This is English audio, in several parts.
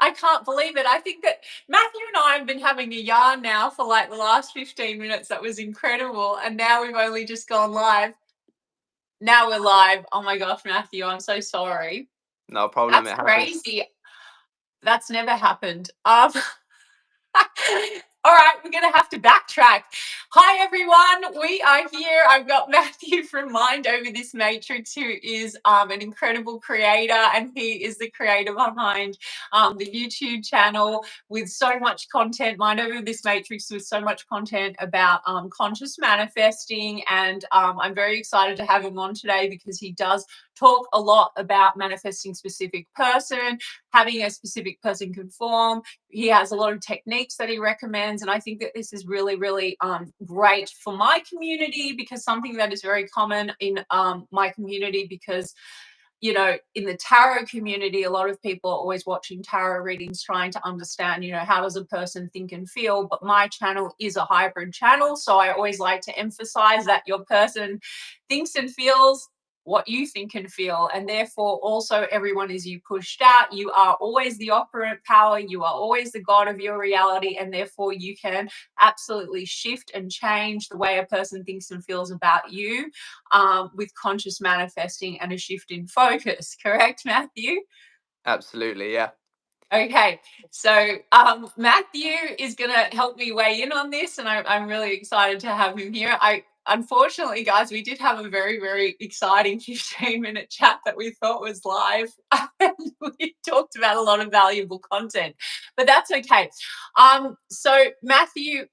I can't believe it. I think that Matthew and I have been having a yarn now for like the last 15 minutes. That was incredible. And now we've only just gone live. Now we're live. Oh my gosh, Matthew, I'm so sorry. No problem. That's It happens. crazy. That's never happened. All right, we're going to have to backtrack. Hi, everyone. We are here. I've got Matthew from Mind Over This Matrix, who is an incredible creator, and he is the creator behind the YouTube channel with so much content, Mind Over This Matrix, with so much content about conscious manifesting. And I'm very excited to have him on today because he does talk a lot about manifesting specific person, having a specific person conform. He has a lot of techniques that he recommends, and I think that this is really, really great for my community, because something that is very common in my community, because you know, in the tarot community, a lot of people are always watching tarot readings, trying to understand, you know, how does a person think and feel. But my channel is a hybrid channel, so I always like to emphasize that your person thinks and feels what you think and feel, and therefore also everyone is you pushed out. You are always the operant power, you are always the god of your reality, and therefore you can absolutely shift and change the way a person thinks and feels about you with conscious manifesting and a shift in focus. Correct, Matthew? Absolutely, yeah. Okay, so Matthew is going to help me weigh in on this, and I'm really excited to have him here. Unfortunately, guys, we did have a very, very exciting 15-minute chat that we thought was live. We talked about a lot of valuable content, but that's okay. So Matthew,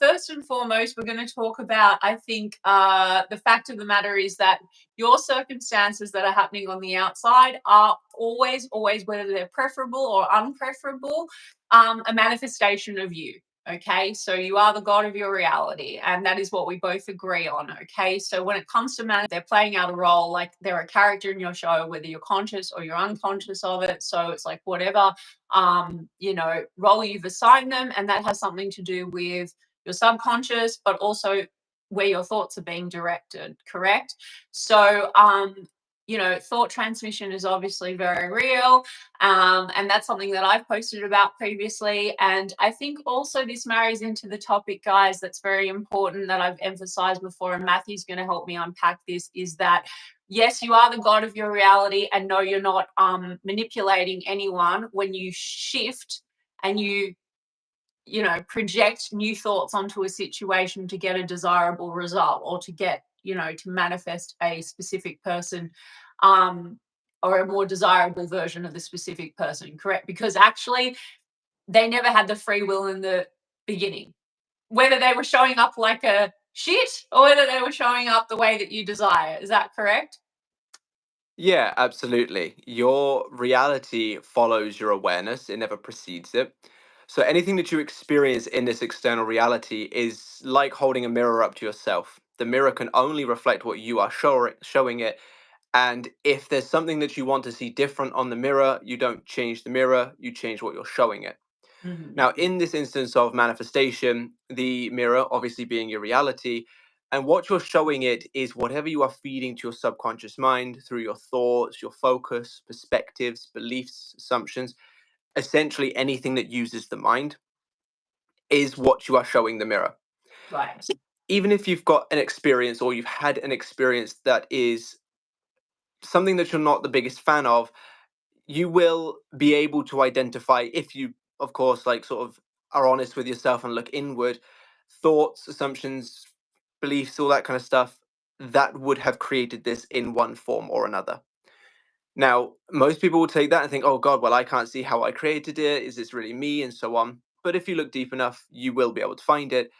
first and foremost, we're going to talk about, I think, the fact of the matter is that your circumstances that are happening on the outside are always, whether they're preferable or unpreferable, a manifestation of you. Okay, so you are the god of your reality, and that is what we both agree on. Okay, so when it comes to man, they're playing out a role, like they're a character in your show, whether you're conscious or you're unconscious of it. So it's like whatever you know, role you've assigned them, and that has something to do with your subconscious, but also where your thoughts are being directed. Correct? So you know, thought transmission is obviously very real. And that's something that I've posted about previously. And I think also this marries into the topic, guys, that's very important that I've emphasized before. And Matthew's going to help me unpack this, is that yes, you are the god of your reality. And no, you're not manipulating anyone when you shift and you know, project new thoughts onto a situation to get a desirable result, or to get, you know, to manifest a specific person or a more desirable version of the specific person. Correct? Because actually they never had the free will in the beginning, whether they were showing up like a shit or whether they were showing up the way that you desire. Is that correct? Yeah, absolutely. Your reality follows your awareness, it never precedes it. So anything that you experience in this external reality is like holding a mirror up to yourself. The mirror can only reflect what you are showing it. And if there's something that you want to see different on the mirror, you don't change the mirror, you change what you're showing it. Mhm. Now, in this instance of manifestation, the mirror obviously being your reality, and what you're showing it is whatever you are feeding to your subconscious mind through your thoughts, your focus, perspectives, beliefs, assumptions, essentially anything that uses the mind is what you are showing the mirror. Right. So even if you've got an experience or you've had an experience that is something that you're not the biggest fan of, you will be able to identify, if you of course like sort of are honest with yourself and look inward, thoughts, assumptions, beliefs, all that kind of stuff that would have created this in one form or another. Now most people will take that and think, oh god, well I can't see how I created it, is this really me, and so on. But if you look deep enough, you will be able to find it.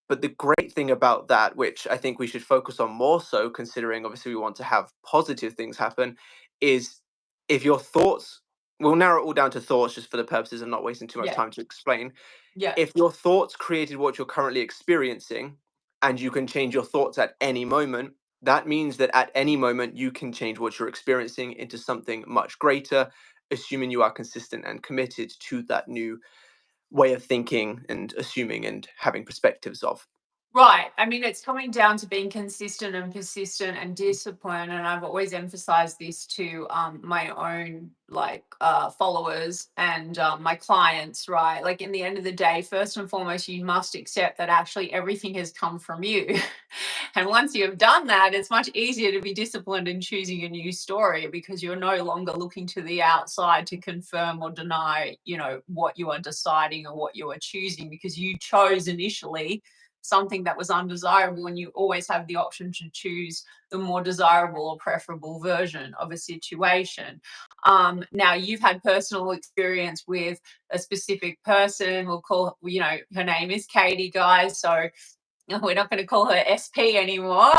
But the great thing about that, which I think we should focus on more so, considering obviously we want to have positive things happen, is if your thoughts, we'll narrow it all down to thoughts just for the purposes of not wasting too much Yeah. time to explain. Yeah. If your thoughts created what you're currently experiencing, and you can change your thoughts at any moment, that means that at any moment you can change what you're experiencing into something much greater, assuming you are consistent and committed to that new way of thinking and assuming and having perspectives of. Right. I mean, it's coming down to being consistent and persistent and disciplined. And I've always emphasized this to my own followers and my clients, right? Like in the end of the day, first and foremost, you must accept that actually everything has come from you. And once you have done that, it's much easier to be disciplined in choosing a new story because you're no longer looking to the outside to confirm or deny, what you are deciding or what you are choosing because you chose initially something that was undesirable, and you always have the option to choose the more desirable or preferable version of a situation. Now you've had personal experience with a specific person. We'll call, her name is Katie, guys. So we're not going to call her SP anymore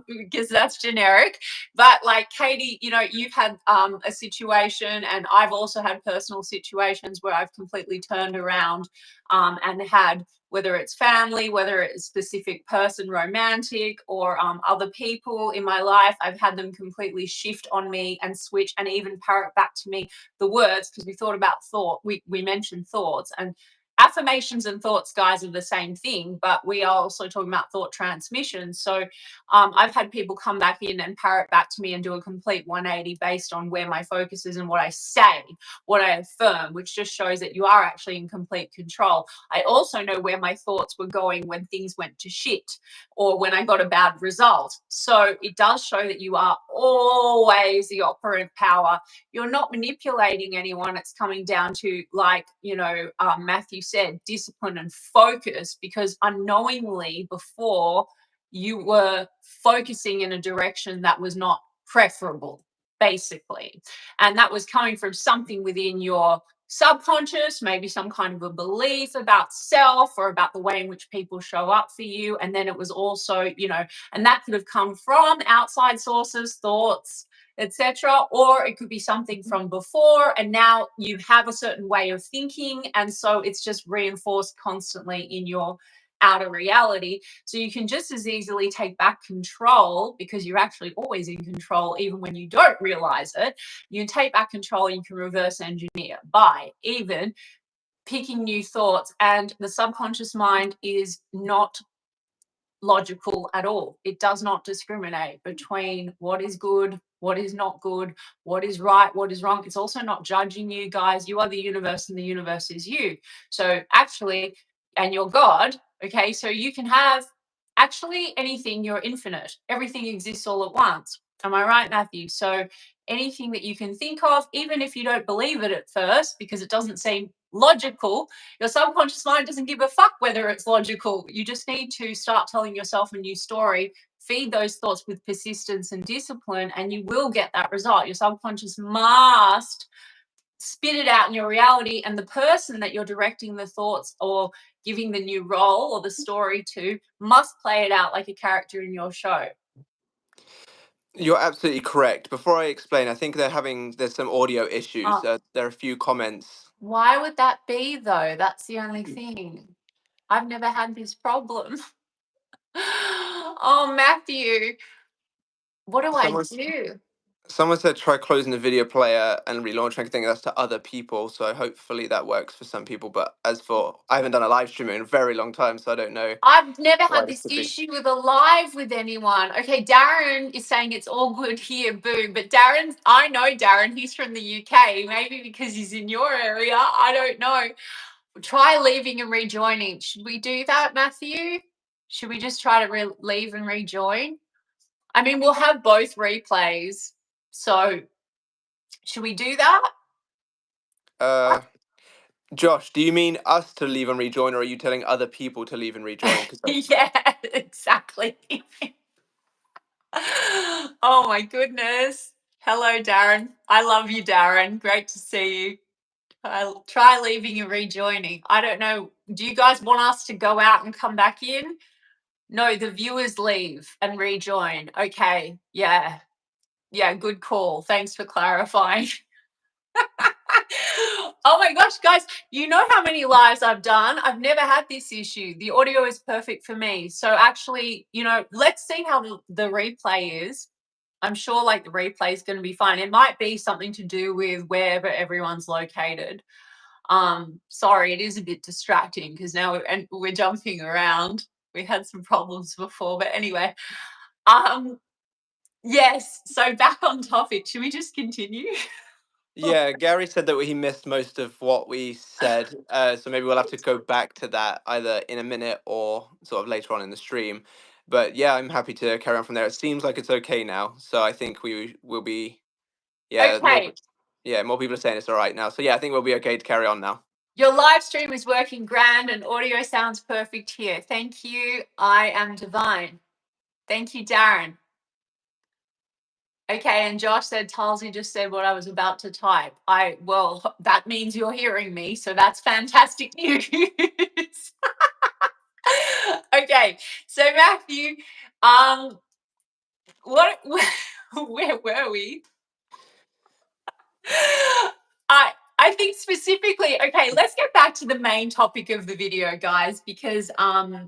because that's generic. But like Katie, you've had a situation, and I've also had personal situations where I've completely turned around and had, whether it's family, whether it's specific person, romantic, or other people in my life, I've had them completely shift on me and switch and even parrot back to me the words, because we thought about thought. We mentioned thoughts, and affirmations and thoughts, guys, are the same thing, but we are also talking about thought transmission. So I've had people come back in and parrot back to me and do a complete 180 based on where my focus is and what I say, what I affirm, which just shows that you are actually in complete control. I also know where my thoughts were going when things went to shit or when I got a bad result. So it does show that you are always the operant power. You're not manipulating anyone. It's coming down to, like, Matthew said, discipline and focus, because unknowingly before you were focusing in a direction that was not preferable, basically. And that was coming from something within your subconscious, maybe some kind of a belief about self or about the way in which people show up for you. And then it was also, and that could have come from outside sources, thoughts, etc., or it could be something from before, and now you have a certain way of thinking, and so it's just reinforced constantly in your outer reality. So you can just as easily take back control, because you're actually always in control even when you don't realize it. You can take back control and you can reverse engineer by even picking new thoughts. And the subconscious mind is not logical at all. It does not discriminate between what is good, what is not good, what is right, what is wrong. It's also not judging you, guys. You are the universe and the universe is you. So actually, and you're God, okay? So you can have actually anything, you're infinite. Everything exists all at once. Am I right, Matthew? So anything that you can think of, even if you don't believe it at first, because it doesn't seem logical, your subconscious mind doesn't give a fuck whether it's logical. You just need to start telling yourself a new story, feed those thoughts with persistence and discipline, and you will get that result. Your subconscious must spit it out in your reality, and the person that you're directing the thoughts or giving the new role or the story to must play it out like a character in your show. You're absolutely correct. Before I explain, I think there's some audio issues. Uh, There are a few comments. why would that be, though? That's the only thing. I've never had this problem. Oh, Matthew, what do I Someone do? someone said try closing the video player and relaunching. I think that's to other people, so hopefully that works for some people. But as for, I haven't done a live stream in a very long time, so I don't know I've never why had this this could be. issue with a live with anyone. Okay, Darren is saying it's all good here, boo. But Darren, I know Darren, he's from the UK. Maybe because he's in your area. I don't know. Try leaving and rejoining. Should we do that, Matthew? Should we just try to leave and rejoin? I mean, we'll have both replays. So should we do that? Uh, Josh, do you mean us to leave and rejoin, or are you telling other people to leave and rejoin? Because Yeah, exactly. Oh my goodness. Hello, Darren. I love you, Darren. Great to see you. I'll try leaving and rejoining. I don't know. Do you guys want us to go out and come back in? No, the viewers leave and rejoin. Okay. Yeah. Yeah. Good call. Thanks for clarifying. Oh my gosh, guys, you know how many lives I've done? I've never had this issue. The audio is perfect for me. So actually, let's see how the replay is. I'm sure like the replay is going to be fine. It might be something to do with wherever everyone's located. Sorry, it is a bit distracting because now we're jumping around. we had some problems before, but anyway. Yes, so back on topic. Should we just continue? Yeah, Gary said that he missed most of what we said, so maybe we'll have to go back to that either in a minute or sort of later on in the stream. But yeah, I'm happy to carry on from there. It seems like it's okay now, so I think we will be. Yeah, Okay, more people are saying it's all right now. So yeah, I think we'll be okay to carry on now. your live stream is working grand and audio sounds perfect here. Thank you. I am divine. Thank you, Darren. Okay, and Josh said Talsy just said what I was about to type. Well, that means you're hearing me, so that's fantastic news. Okay, so Matthew, what where were we? I think specifically, okay, let's get back to the main topic of the video, guys, because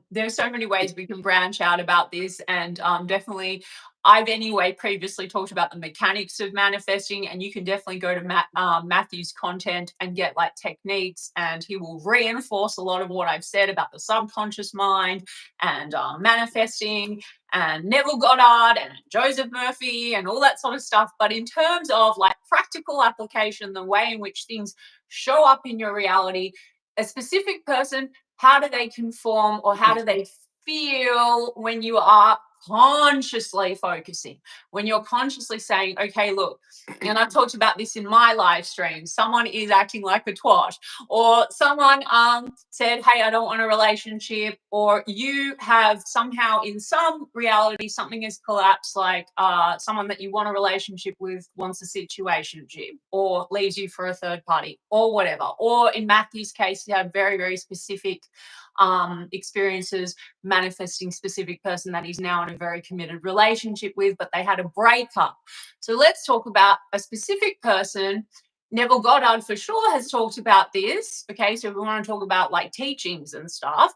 there's so many ways we can branch out about this, and definitely I've anyway previously talked about the mechanics of manifesting, and you can definitely go to Matthew's content and get like techniques, and he will reinforce a lot of what I've said about the subconscious mind and manifesting and Neville Goddard and Joseph Murphy and all that sort of stuff. But in terms of like practical application, the way in which things show up in your reality, a specific person, how do they conform or how do they feel when you are consciously focusing, when you're consciously saying, okay, look, and I've talked about this in my live stream, someone is acting like a twat, or someone said, hey, I don't want a relationship, or you have somehow in some reality something has collapsed, like someone that you want a relationship with wants a situationship or leaves you for a third party or whatever. Or in Matthew's case, he had very, very specific experiences manifesting specific person that he's now in a very committed relationship with, but they had a breakup. So let's talk about a specific person. Neville Goddard for sure has talked about this. Okay, so if we want to talk about like teachings and stuff,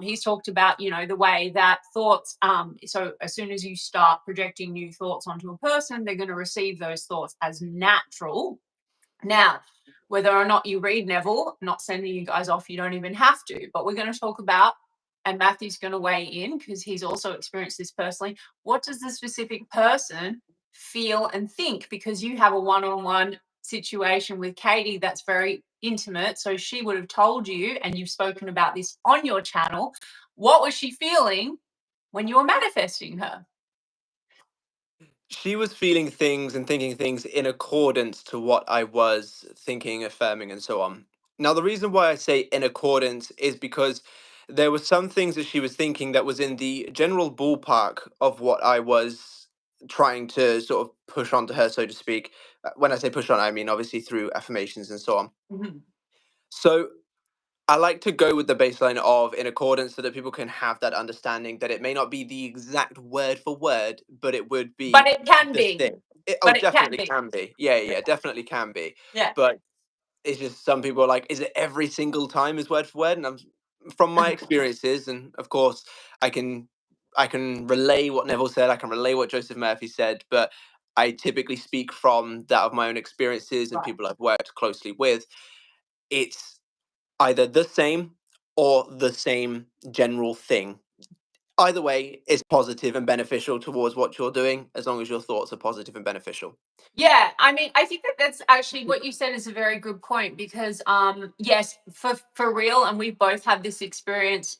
he's talked about, you know, the way that thoughts, so as soon as you start projecting new thoughts onto a person, they're going to receive those thoughts as natural. Now, whether or not you read Neville, not sending you guys off, you don't even have to, but we're going to talk about, and Matthew's going to weigh in because he's also experienced this personally. What does the specific person feel and think? Because you have a one-on-one situation with Katie that's very intimate. So she would have told you, and you've spoken about this on your channel. What was she feeling when you were manifesting her? She was feeling things and thinking things in accordance to what I was thinking, affirming, and so on. Now, the reason why I say in accordance is because there were some things that she was thinking that was in the general ballpark of what I was trying to sort of push onto her, so to speak. When I say push on, I mean obviously through affirmations and so on. Mm-hmm. So I like to go with the baseline of in accordance so that people can have that understanding that it may not be the exact word for word, but it would But be it can the be. thing. Oh, But it can definitely be. can be. Yeah, yeah, definitely can be. Yeah. But it's just some people are like, is it every single time is word for word? And I'm from my experiences, and of course, I can relay what Neville said. I can relay what Joseph Murphy said, but I typically speak from that of my own experiences and Right. people I've worked closely with. It's either the same or the same general thing. Either way is positive and beneficial towards what you're doing, as long as your thoughts are positive and beneficial. Yeah, I mean, I think that that's actually what you said is a very good point because, yes, for real, and we've both had this experience.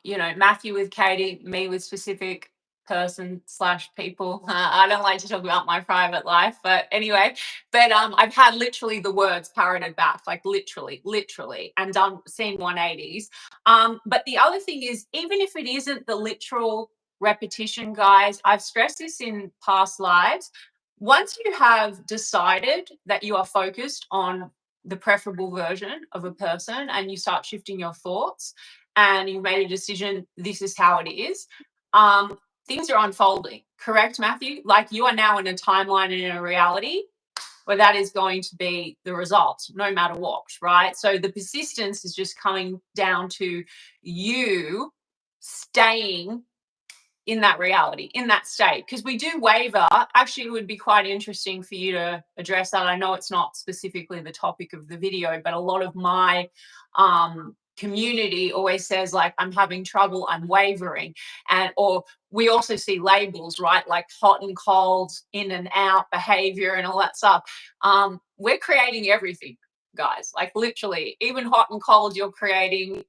You know, Matthew with Katie, me with specific person slash people. I don't like to talk about my private life, but anyway, but I've had literally the words parroted back, like literally, and done seen 180s. But the other thing is, even if it isn't the literal repetition, guys, I've stressed this in past lives. Once you have decided that you are focused on the preferable version of a person and you start shifting your thoughts and you've made a decision, this is how it is, things are unfolding. Correct, Matthew? Like you are now in a timeline and in a reality where that is going to be the result, no matter what, right? So the persistence is just coming down to you staying in that reality, in that state, because we do waver. Actually, it would be quite interesting for you to address that. I know it's not specifically the topic of the video, but a lot of my community always says like, I'm having trouble, I'm wavering. And or we also see labels, right, like hot and cold, in and out behavior and all that stuff. We're creating everything, guys, like literally, even hot and cold, you're creating.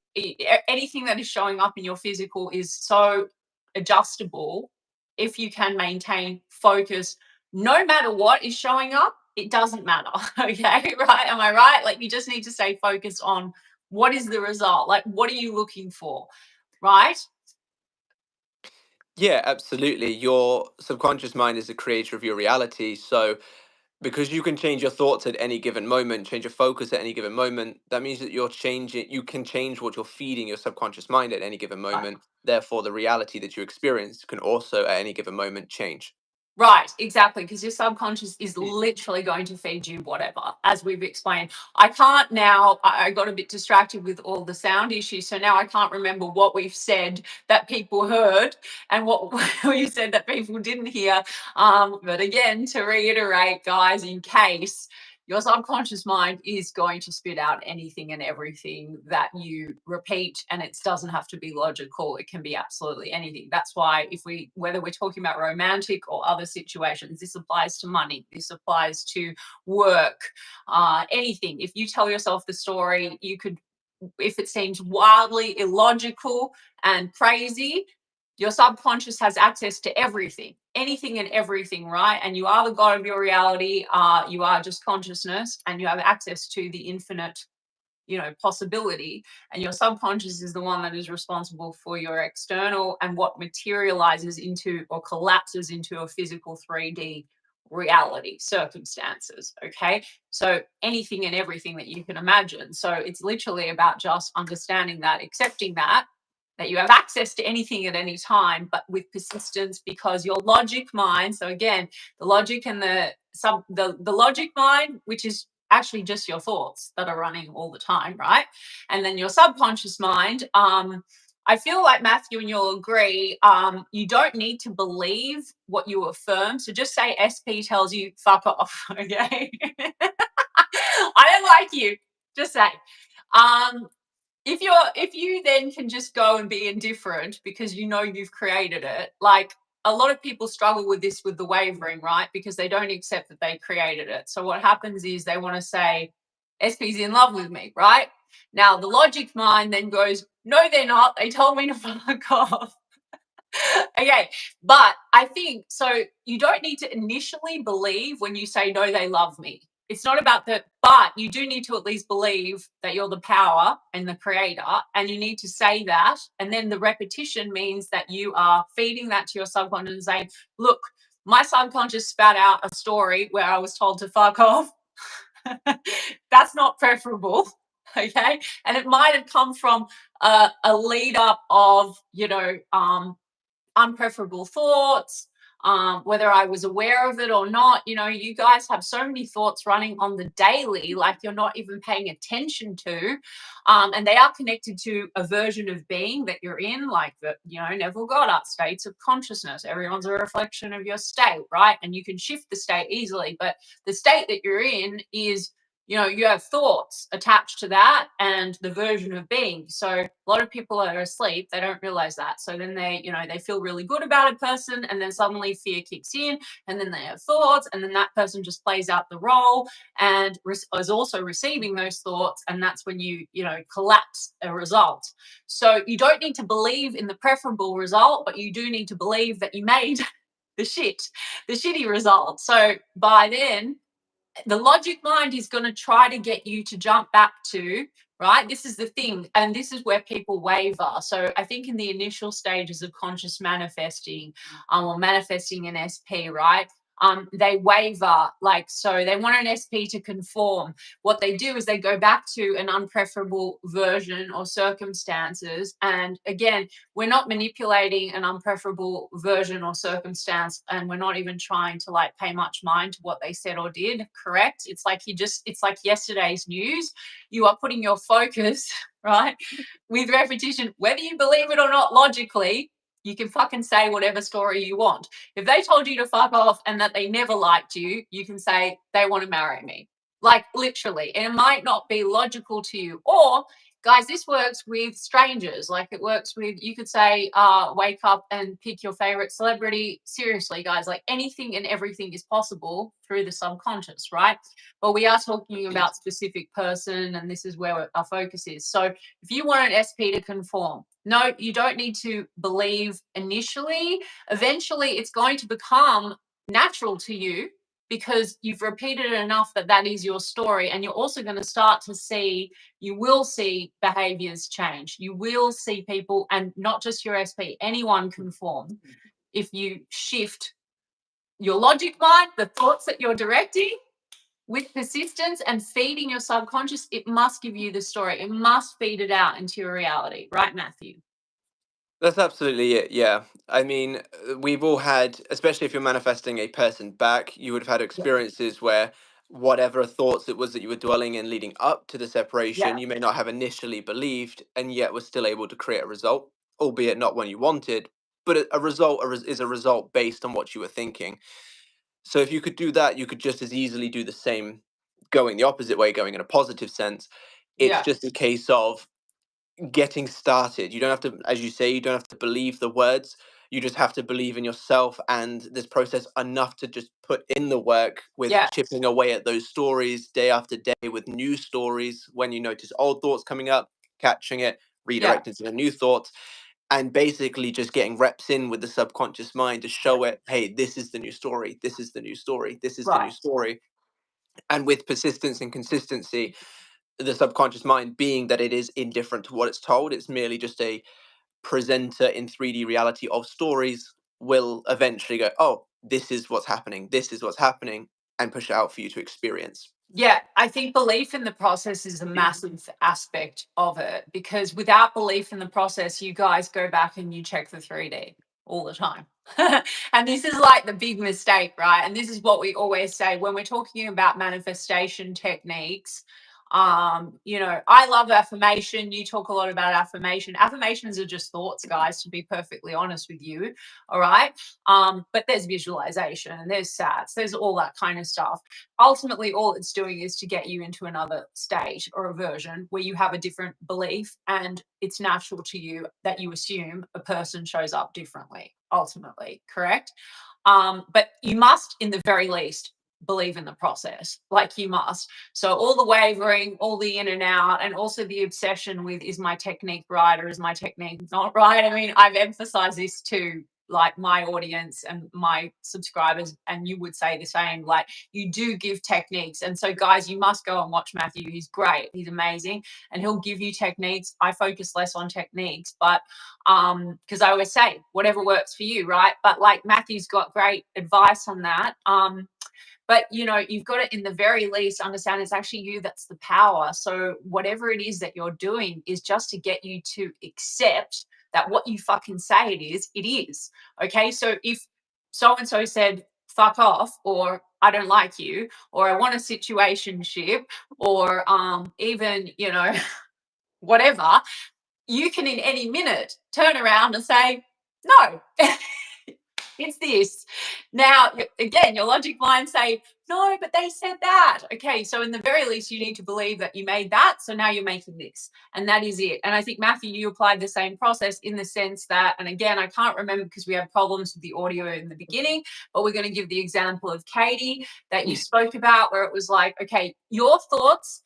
Anything that is showing up in your physical is so adjustable if you can maintain focus no matter what is showing up. It doesn't matter. Okay, right? Am I right? Like, you just need to stay focused on what is the result, like what are you looking for, right? Yeah, absolutely. Your subconscious mind is the creator of your reality. So, because you can change your thoughts at any given moment, change your focus at any given moment, that means that you can change what you're feeding your subconscious mind at any given Right. moment. Therefore, the reality that you experience can also at any given moment change. Right, exactly, because your subconscious is literally going to feed you whatever, as we've explained. I can't now, I got a bit distracted with all the sound issues, so now I can't remember what we've said that people heard and what we said that people didn't hear. But again, to reiterate, guys, in case, your subconscious mind is going to spit out anything and everything that you repeat, and it doesn't have to be logical. It can be absolutely anything. That's why whether we're talking about romantic or other situations, this applies to money, this applies to work, anything. If you tell yourself the story, you could, if it seems wildly illogical and crazy, your subconscious has access to everything, anything and everything, right? And you are the god of your reality. You are just consciousness, and you have access to the infinite, possibility. And your subconscious is the one that is responsible for your external and what materializes into or collapses into a physical 3D reality circumstances. Okay, so anything and everything that you can imagine. So it's literally about just understanding that, accepting that you have access to anything at any time, but with persistence, because your logic mind, so again, the logic and the logic mind, which is actually just your thoughts that are running all the time, right? And then your subconscious mind, I feel like, Matthew, and you'll agree, you don't need to believe what you affirm. So just say SP tells you fuck off, okay? I don't like you. Just say. Um, if you then can just go and be indifferent because you know you've created it, like a lot of people struggle with this, with the wavering, right? Because they don't accept that they created it. So what happens is they want to say, SP's in love with me, right? Now the logic mind then goes, no, they're not. They told me to fuck off. Okay, but I think so. You don't need to initially believe when you say, no, they love me. It's not about that, but you do need to at least believe that you're the power and the creator, and you need to say that. And then the repetition means that you are feeding that to your subconscious and saying, look, my subconscious spat out a story where I was told to fuck off. That's not preferable. Okay, and it might have come from a lead up of, unpreferable thoughts, whether I was aware of it or not. You guys have so many thoughts running on the daily, like you're not even paying attention to. And they are connected to a version of being that you're in, like Neville Goddard, states of consciousness. Everyone's a reflection of your state, right? And you can shift the state easily, but the state that you're in is, you have thoughts attached to that and the version of being. So a lot of people are asleep, they don't realize that. So then they feel really good about a person, and then suddenly fear kicks in, and then they have thoughts, and then that person just plays out the role and is also receiving those thoughts, and that's when you collapse a result. So you don't need to believe in the preferable result, but you do need to believe that you made the shitty result. So by then, the logic mind is going to try to get you to jump back to, right? This is the thing. And this is where people waver. So I think in the initial stages of conscious manifesting, or manifesting an SP, right? They waver, like, so they want an SP to conform. What they do is they go back to an unpreferable version or circumstances. And again, we're not manipulating an unpreferable version or circumstance, and we're not even trying to like pay much mind to what they said or did. Correct? It's like it's like yesterday's news. You are putting your focus, right, with repetition, whether you believe it or not logically. You can fucking say whatever story you want. If they told you to fuck off and that they never liked you, you can say they want to marry me. Like literally. And it might not be logical to you. Or guys, this works with strangers. Like it works with, you could say, wake up and pick your favorite celebrity. Seriously, guys, like anything and everything is possible through the subconscious, right? But we are talking about specific person, and this is where our focus is. So if you want an SP to conform, no, you don't need to believe initially. Eventually, it's going to become natural to you because you've repeated it enough that that is your story. And you're also going to start to see, you will see behaviors change. You will see people, and not just your SP, anyone conform. If you shift your logic mind, the thoughts that you're directing with persistence and feeding your subconscious, it must give you the story. It must feed it out into your reality. Right, Matthew? That's absolutely it. Yeah. I mean, we've all had, especially if you're manifesting a person back, you would have had Yeah. experiences where whatever thoughts it was that you were dwelling in leading up to the Yeah. separation, you may not have initially believed, and yet were still able to create a result, albeit not one you wanted, but a result is a result based on what you were thinking. So if you could do that, you could just as easily do the same going the opposite way, going in a positive sense. It's Yeah. just a case of getting started. You don't have to, as you say, you don't have to believe the words. You just have to believe in yourself and this process enough to just put in the work with Yeah. chipping away at those stories day after day with new stories. When you notice old thoughts coming up, catching it, Yeah. redirecting to the new thoughts, and basically just getting reps in with the subconscious mind to show it, hey, this is the new story. This is the new story. This is the new Right. story. And with persistence and consistency, the subconscious mind, being that it is indifferent to what it's told, it's merely just a presenter in 3D reality of stories, will eventually go, oh, this is what's happening, this is what's happening, and push it out for you to experience. Yeah, I think belief in the process is a massive aspect of it, because without belief in the process, you guys go back and you check the 3D all the time. And this is like the big mistake, right? And this is what we always say when we're talking about manifestation techniques. I love affirmation. You talk a lot about affirmation. Affirmations are just thoughts, guys, to be perfectly honest with you. All right. But there's visualization and there's sats, there's all that kind of stuff. Ultimately, all it's doing is to get you into another state or a version where you have a different belief, and it's natural to you that you assume a person shows up differently, ultimately, correct? But you must, in the very least, believe in the process, like you must. So all the wavering, all the in and out, and also the obsession with, is my technique right or is my technique not right? I mean, I've emphasized this to like my audience and my subscribers, and you would say the same. Like, you do give techniques, and so guys, you must go and watch Matthew. He's great, he's amazing, and he'll give you techniques. I focus less on techniques, but because I always say whatever works for you, right? But like Matthew's got great advice on that. But you've got to, in the very least, understand it's actually you that's the power. So whatever it is that you're doing is just to get you to accept that what you fucking say it is. Okay. So if so and so said fuck off, or I don't like you, or I want a situationship, or even whatever, you can in any minute turn around and say no. It's this. Now, again, your logic mind say, no, but they said that. Okay, so in the very least, you need to believe that you made that. So now you're making this. And that is it. And I think, Matthew, you applied the same process in the sense that, and again, I can't remember because we had problems with the audio in the beginning, but we're going to give the example of Katie that you spoke about, where it was like, okay, your thoughts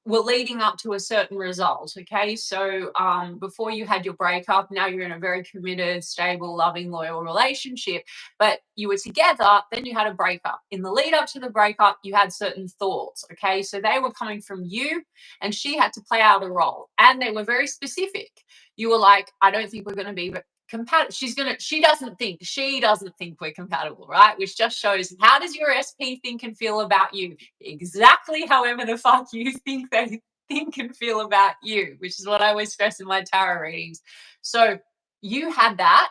were leading up to a certain result. Okay. So before you had your breakup, now you're in a very committed, stable, loving, loyal relationship, but you were together, then you had a breakup. In the lead up to the breakup, you had certain thoughts. Okay. So they were coming from you, and she had to play out a role, and they were very specific. You were like, I don't think we're going to be compatible. She doesn't think we're compatible, right? Which just shows, how does your SP think and feel about you? Exactly however the fuck you think they think and feel about you, which is what I always stress in my tarot readings. So you had that,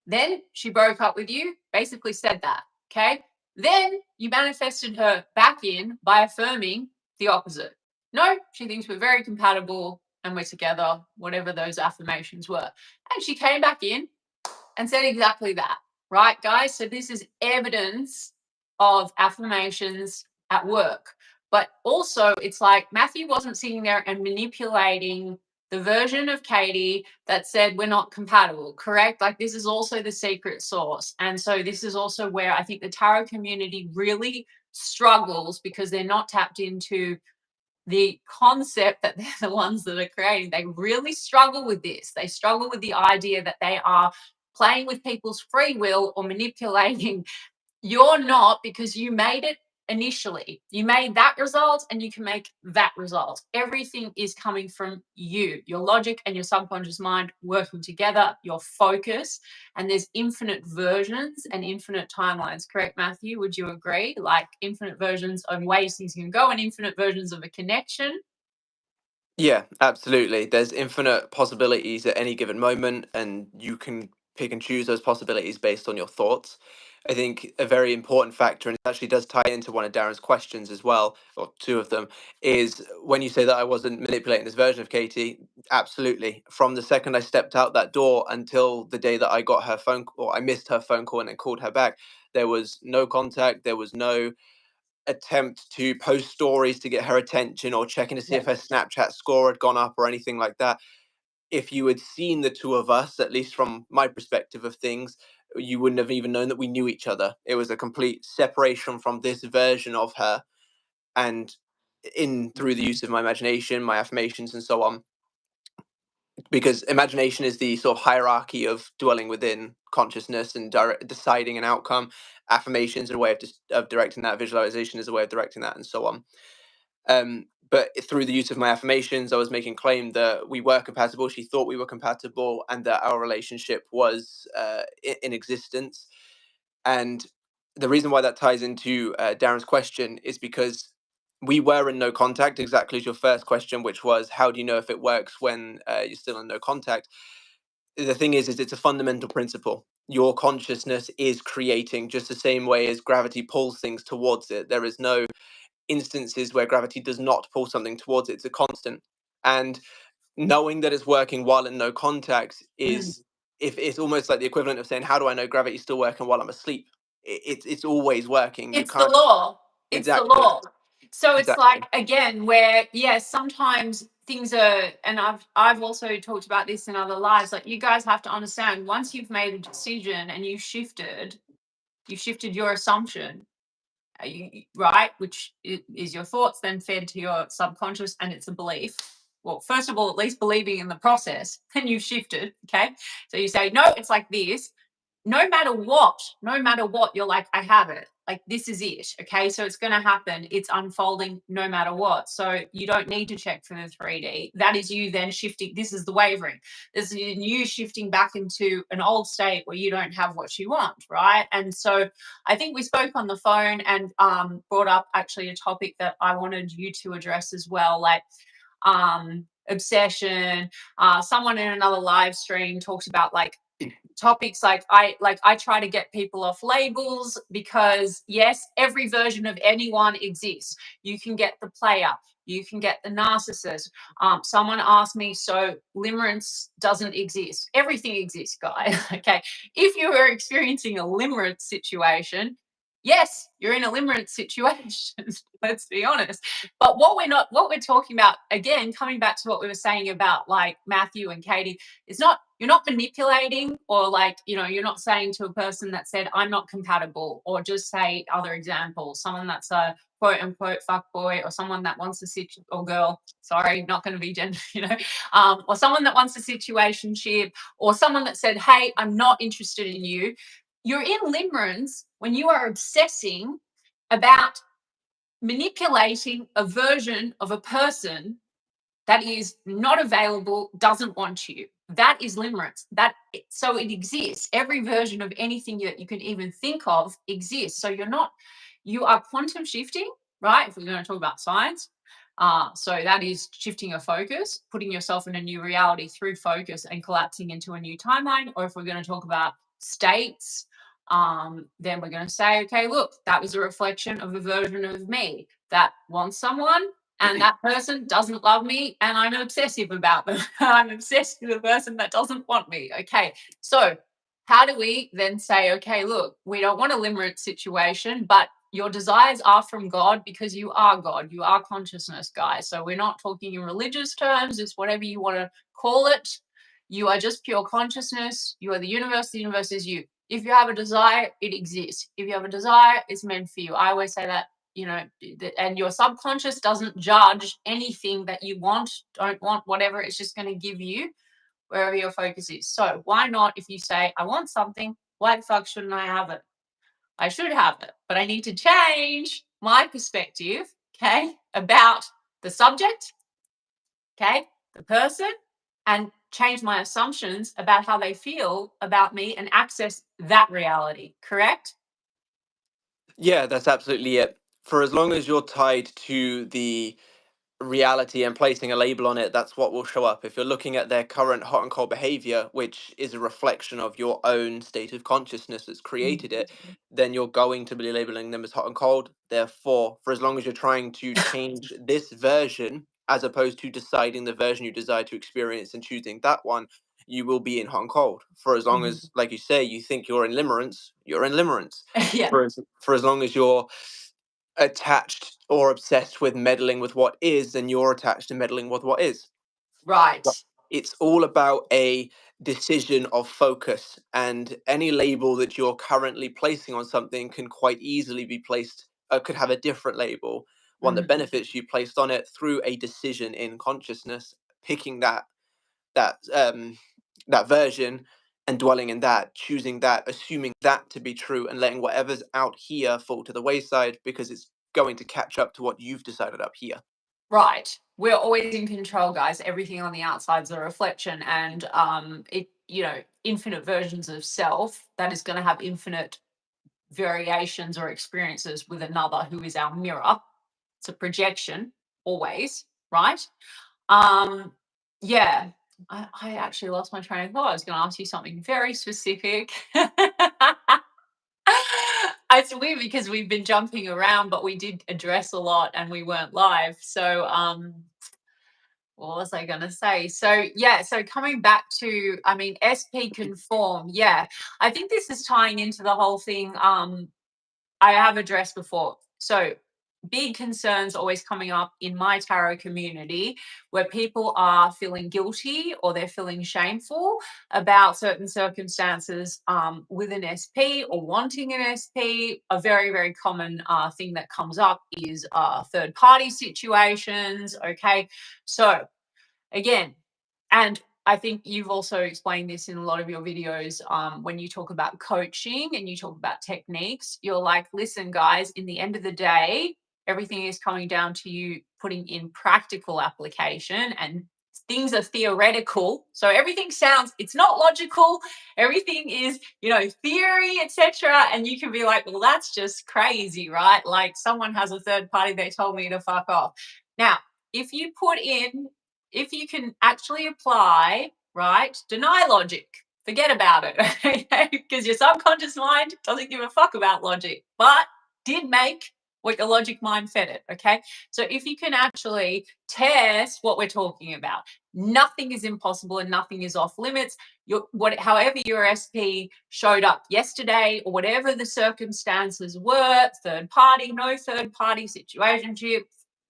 then she broke up with you, basically said that. Okay. Then you manifested her back in by affirming the opposite. No, she thinks we're very compatible and we're together, whatever those affirmations were. And she came back in and said exactly that, right, guys? So this is evidence of affirmations at work. But also, it's like Matthew wasn't sitting there and manipulating the version of Katie that said we're not compatible, correct? Like this is also the secret sauce. And so this is also where I think the tarot community really struggles because they're not tapped into the concept that they're the ones that are creating. They really struggle with this. They struggle with the idea that they are playing with people's free will or manipulating. You're not, because you made it initially. You made that result and you can make that result. Everything is coming from you, your logic and your subconscious mind working together, your focus, and there's infinite versions and infinite timelines. Correct, Matthew? Would you agree? Like infinite versions of ways things can go and infinite versions of a connection. Yeah, absolutely. There's infinite possibilities at any given moment, and you can pick and choose those possibilities based on your thoughts. I think a very important factor, and it actually does tie into one of Darren's questions as well, or two of them, is when you say that I wasn't manipulating this version of Katie, absolutely. From the second I stepped out that door until the day that I got her phone call, or I missed her phone call and then called her back, there was no contact, there was no attempt to post stories to get her attention or checking to see if her Snapchat score had gone up or anything like that. If you had seen the two of us, at least from my perspective of things, you wouldn't have even known that we knew each other. It was a complete separation from this version of her, and in through the use of my imagination, my affirmations, and so on. Because imagination is the sort of hierarchy of dwelling within consciousness and deciding an outcome. Affirmations are a way of directing that. Visualization is a way of directing that, and so on. But through the use of my affirmations, I was making claim that we were compatible. She thought we were compatible, and that our relationship was in existence. And the reason why that ties into Darren's question is because we were in no contact, exactly as your first question, which was, how do you know if it works when you're still in no contact? The thing is it's a fundamental principle. Your consciousness is creating just the same way as gravity pulls things towards it. There is no instances where gravity does not pull something towards it. It's a constant. And knowing that it's working while in no contact is, if it's almost like the equivalent of saying, how do I know gravity's still working while I'm asleep? It's always working. You It's the can't. law. It's the Exactly. law. So it's Exactly. like again, where yes, sometimes things are, and I've also talked about this in other lives. Like you guys have to understand, once you've made a decision and you shifted your assumption, right, which is your thoughts then fed to your subconscious, and it's a belief. Well, first of all, at least believing in the process, then you've shifted. Okay, so you say no, it's like this. No matter what, you're like, I have it. Like, this is it. Okay. So it's going to happen. It's unfolding no matter what. So you don't need to check for the 3D. That is you then shifting. This is the wavering. This is you shifting back into an old state where you don't have what you want. Right. And so I think we spoke on the phone and brought up actually a topic that I wanted you to address as well. Like, obsession. Someone in another live stream talked about like topics like I try to get people off labels, because yes, every version of anyone exists. You can get the player, you can get the narcissist. Someone asked me, so limerence doesn't exist? Everything exists, guy. Okay, if you are experiencing a limerence situation, yes, you're in a limerence situation. Let's be honest. But what we're talking about, again, coming back to what we were saying about like Matthew and Katie, it's not, you're not manipulating, or like, you're not saying to a person that said I'm not compatible, or just say other examples, someone that's a quote unquote fuck boy, or someone that wants a or girl, sorry, not going to be gender, or someone that wants a situationship, or someone that said, hey, I'm not interested in you. You're in limerence when you are obsessing about manipulating a version of a person that is not available, doesn't want you. That is limerence. So it exists. Every version of anything that you can even think of exists. So you are quantum shifting, right? If we're going to talk about science. So that is shifting your focus, putting yourself in a new reality through focus and collapsing into a new timeline. Or if we're going to talk about states, then we're going to say, okay, look, that was a reflection of a version of me that wants someone, and that person doesn't love me, and I'm obsessive about them. I'm obsessed with a person that doesn't want me. Okay, so how do we then say, okay, look, we don't want a limerence situation, but your desires are from God because you are God. You are consciousness, guys. So we're not talking in religious terms. It's whatever you want to call it. You are just pure consciousness. You are the universe is you. If you have a desire, it exists. If you have a desire, it's meant for you. I always say that, and your subconscious doesn't judge anything that you want, don't want, whatever. It's just going to give you wherever your focus is. So why not, if you say, I want something, why the fuck shouldn't I have it? I should have it, but I need to change my perspective, okay, about the subject, okay, the person, and change my assumptions about how they feel about me and access that reality, correct? Yeah, that's absolutely it. For as long as you're tied to the reality and placing a label on it, that's what will show up. If you're looking at their current hot and cold behavior, which is a reflection of your own state of consciousness that's created it, then you're going to be labeling them as hot and cold. Therefore, for as long as you're trying to change this version, as opposed to deciding the version you desire to experience and choosing that one, you will be in hot and cold. For as long as, like you say, you think you're in limerence, you're in limerence. Yeah. For as long as you're attached or obsessed with meddling with what is, then you're attached to meddling with what is. Right. It's all about a decision of focus, and any label that you're currently placing on something can quite easily be placed, could have a different label, one that benefits you, placed on it through a decision in consciousness, picking that that version and dwelling in that, choosing that, assuming that to be true, and letting whatever's out here fall to the wayside because it's going to catch up to what you've decided up here. Right. We're always in control, guys. Everything on the outside is a reflection, and infinite versions of self that is going to have infinite variations or experiences with another who is our mirror. It's a projection, always, right? Yeah. I actually lost my train of thought. I was going to ask you something very specific. It's weird because we've been jumping around, but we did address a lot and we weren't live. So what was I going to say? So yeah, so coming back to, SP conform. Yeah, I think this is tying into the whole thing I have addressed before. So big concerns always coming up in my tarot community where people are feeling guilty or they're feeling shameful about certain circumstances with an SP or wanting an SP. A very, very common thing that comes up is third party situations. Okay. So again, and I think you've also explained this in a lot of your videos when you talk about coaching and you talk about techniques. You're like, listen, guys, in the end of the day, everything is coming down to you putting in practical application, and things are theoretical. So everything sounds, it's not logical. Everything is, theory, etc. And you can be like, well, that's just crazy, right? Like someone has a third party, they told me to fuck off. Now, if you put in, if you can actually apply, right, deny logic, forget about it, because your subconscious mind doesn't give a fuck about logic, but did make what your logic mind fed it, okay? So if you can actually test what we're talking about, nothing is impossible and nothing is off limits. However your SP showed up yesterday or whatever the circumstances were, third party, no third party, situationship,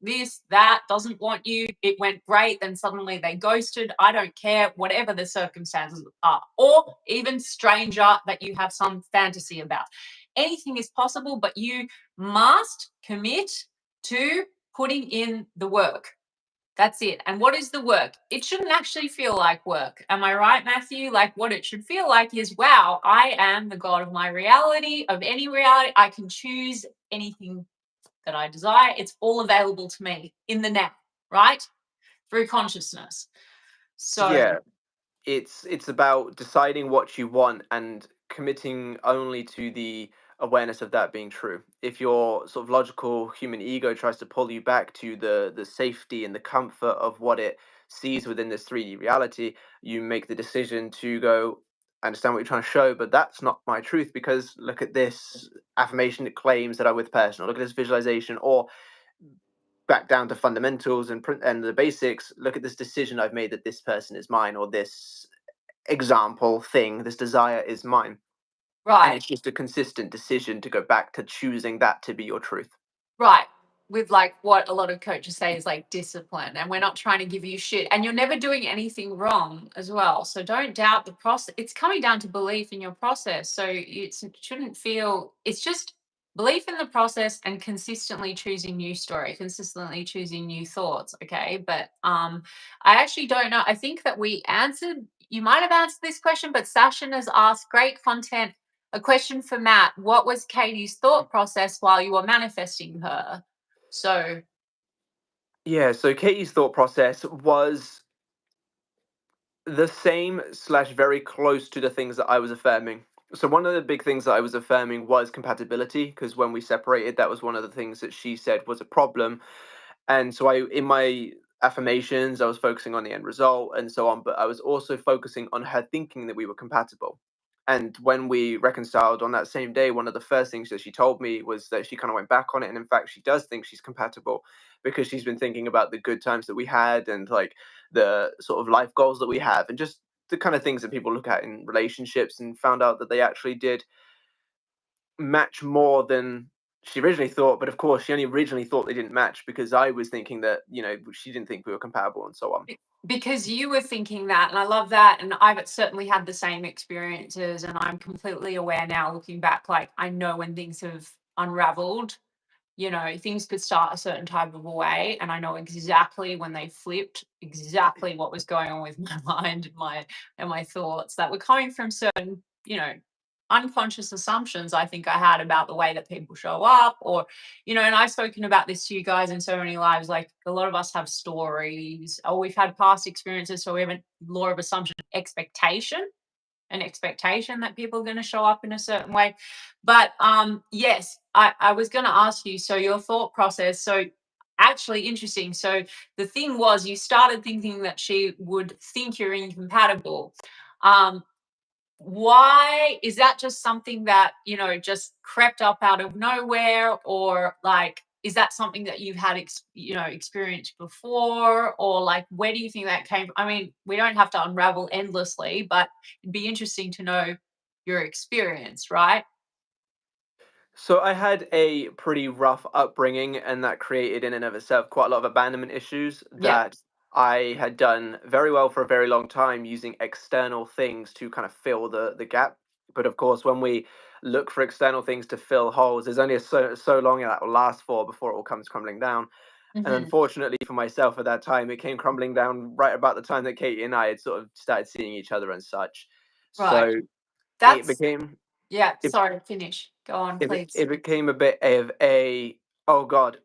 this, that, doesn't want you, it went great, then suddenly they ghosted, I don't care, whatever the circumstances are, or even stranger that you have some fantasy about. Anything is possible, but you must commit to putting in the work. That's it. And what is the work? It shouldn't actually feel like work. Am I right, Matthew? Like what it should feel like is, wow, I am the God of my reality, of any reality. I can choose anything that I desire. It's all available to me in the now, right? Through consciousness. So Yeah, it's about deciding what you want and committing only to the awareness of that being true. If your sort of logical human ego tries to pull you back to the safety and the comfort of what it sees within this 3D reality, you make the decision to go, I understand what you're trying to show, but that's not my truth, because look at this affirmation that claims that I'm with person, or look at this visualization, or back down to fundamentals and the basics, look at this decision I've made that this person is mine, or this example thing, this desire is mine. and Right. it's just a consistent decision to go back to choosing that to be your truth. Right. With like what a lot of coaches say is like discipline, and we're not trying to give you shit, and you're never doing anything wrong as well. So don't doubt the process. It's coming down to belief in your process. So it shouldn't feel, it's just belief in the process and consistently choosing new story, consistently choosing new thoughts. Okay. But I actually don't know. I think that we answered, you might have answered this question, but Sasha has asked great content. A question for Matt. What was Katie's thought process while you were manifesting her? So, Yeah, so Katie's thought process was the same slash very close to the things that I was affirming. So one of the big things that I was affirming was compatibility, because when we separated, that was one of the things that she said was a problem. And so I, in my affirmations, I was focusing on the end result and so on, but I was also focusing on her thinking that we were compatible. And when we reconciled on that same day, one of the first things that she told me was that she kind of went back on it. And in fact, she does think she's compatible because she's been thinking about the good times that we had and like the sort of life goals that we have and just the kind of things that people look at in relationships, and found out that they actually did match more than she originally thought. But of course, she only originally thought they didn't match because I was thinking that, she didn't think we were compatible and so on. because you were thinking that, and I love that, and I've certainly had the same experiences, and I'm completely aware now, looking back, like I know when things have unraveled. Things could start a certain type of a way, and I know exactly when they flipped, exactly what was going on with my mind and my thoughts that were coming from certain, unconscious assumptions I think I had about the way that people show up, or, and I've spoken about this to you guys in so many lives. Like a lot of us have stories, or we've had past experiences, so we have a law of assumption, expectation, an expectation that people are going to show up in a certain way. But yes, I was going to ask you, so your thought process, so actually interesting. So the thing was, you started thinking that she would think you're incompatible. Um, why is that? Just something that just crept up out of nowhere, or like is that something that you've had experienced before, or like where do you think that came from? I mean, we don't have to unravel endlessly, but it'd be interesting to know your experience, right? So I had a pretty rough upbringing, and that created in and of itself quite a lot of abandonment issues Yep. that I had done very well for a very long time using external things to kind of fill the gap. But of course, when we look for external things to fill holes, there's only so long that will last for before it all comes crumbling down. And Hmm. unfortunately for myself at that time, it came crumbling down right about the time that Katie and I had sort of started seeing each other and such. Right. So it That's became yeah. it Sorry, finish. Go on, please. it became a bit of a, oh god,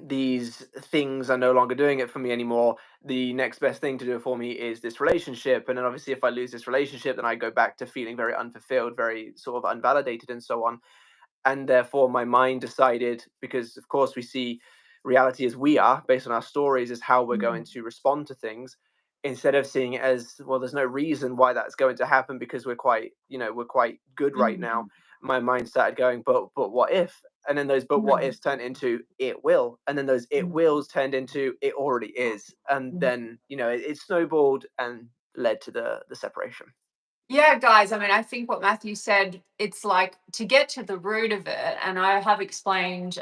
these things are no longer doing it for me anymore. The next best thing to do for me is this relationship, and then obviously if I lose this relationship, then I go back to feeling very unfulfilled, very sort of unvalidated and so on. And therefore my mind decided, because of course we see reality as we are based on our stories, is how we're going Mhm. to respond to things, instead of seeing it as, well, there's no reason why that's going to happen because we're quite good right now. Mhm. My mind started going, but what if? And then those but what Mhm. ifs turned into it will, and then those it wills turned into it already is, and Mhm. then it snowballed and led to the separation. Yeah, guys, I mean, I think what Matthew said, it's like to get to the root of it. And I have explained,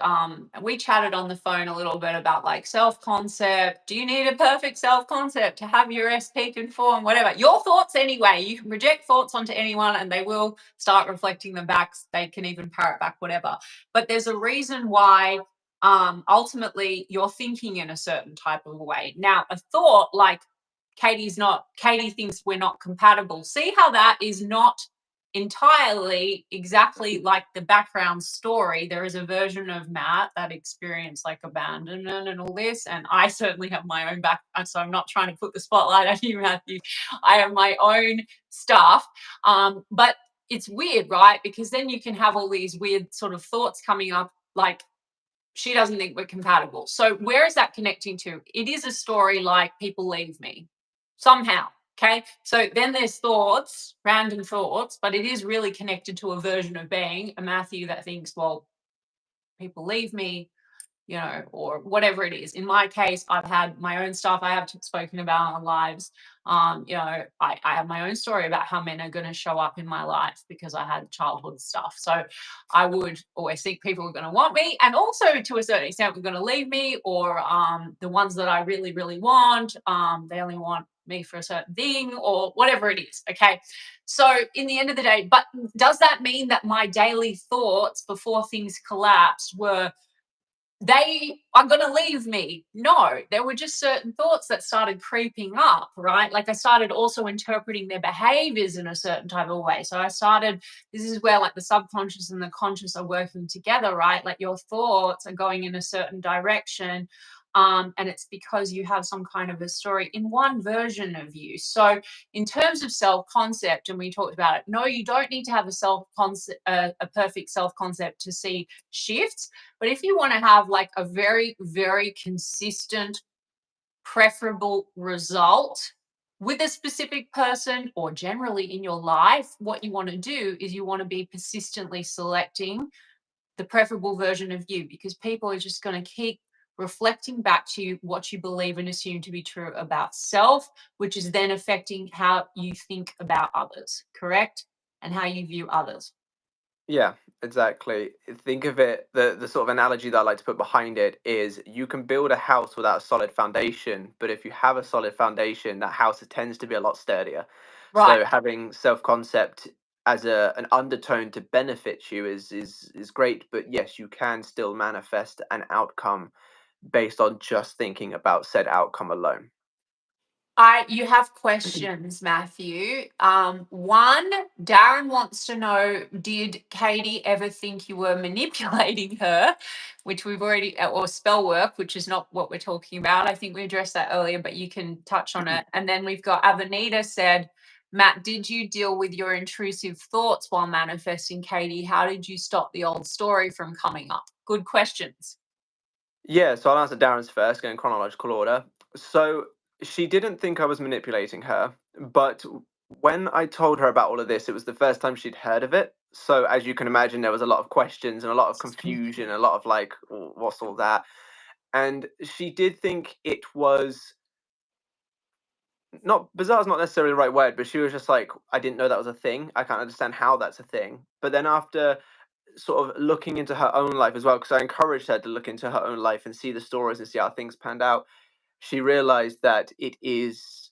we chatted on the phone a little bit about like self concept. Do you need a perfect self concept to have your SP conform? Whatever. Your thoughts, anyway. You can project thoughts onto anyone and they will start reflecting them back. They can even parrot back, whatever. But there's a reason why ultimately you're thinking in a certain type of way. Now, a thought like, Katie thinks we're not compatible. See how that is not entirely exactly like the background story. There is a version of Matt that experienced like abandonment and all this, and I certainly have my own back. So I'm not trying to put the spotlight on you, Matthew. I have my own stuff. But it's weird, right? Because then you can have all these weird sort of thoughts coming up, like she doesn't think we're compatible. So where is that connecting to? It is a story like people leave me somehow. Okay. So then there's thoughts, random thoughts, but it is really connected to a version of being a Matthew that thinks, well, people leave me, or whatever it is. In my case, I've had my own stuff I have spoken about on lives. I have my own story about how men are going to show up in my life because I had childhood stuff. So I would always think people are going to want me, and also to a certain extent, we're going to leave me, or the ones that I really, really want, they only want me for a certain thing, or whatever it is. Okay. So in the end of the day, but does that mean that my daily thoughts before things collapsed were, they are going to leave me? No, there were just certain thoughts that started creeping up, right? Like I started also interpreting their behaviors in a certain type of way. So this is where like the subconscious and the conscious are working together, right? Like your thoughts are going in a certain direction. And it's because you have some kind of a story in one version of you. So in terms of self-concept, and we talked about it, no, you don't need to have a self-concept, a perfect self-concept to see shifts. But if you want to have like a very, very consistent, preferable result with a specific person or generally in your life, what you want to do is you want to be persistently selecting the preferable version of you, because people are just going to keep reflecting back to you what you believe and assume to be true about self, which is then affecting how you think about others, correct? And how you view others. Yeah, exactly. Think of it, the sort of analogy that I like to put behind it is you can build a house without a solid foundation, but if you have a solid foundation, that house tends to be a lot sturdier. Right. So having self-concept as an undertone to benefit you is great, but yes, you can still manifest an outcome based on just thinking about said outcome alone. You have questions, Matthew. One, Darren wants to know, did Katie ever think you were manipulating her? Which we've already, or spell work, which is not what we're talking about. I think we addressed that earlier, but you can touch on it. And then we've got Avenita said, Matt, did you deal with your intrusive thoughts while manifesting Katie? How did you stop the old story from coming up? Good questions. Yeah, so I'll answer Darren's first, going in chronological order. So she didn't think I was manipulating her, but when I told her about all of this, it was the first time she'd heard of it. So as you can imagine, there was a lot of questions and a lot of confusion, a lot of like, What's all that?" And she did think it was not bizarre is not necessarily the right word, but she was just like, I didn't know that was a thing. I can't understand how that's a thing. But then after sort of looking into her own life as well, because I encouraged her to look into her own life and see the stories and see how things panned out, she realized that it is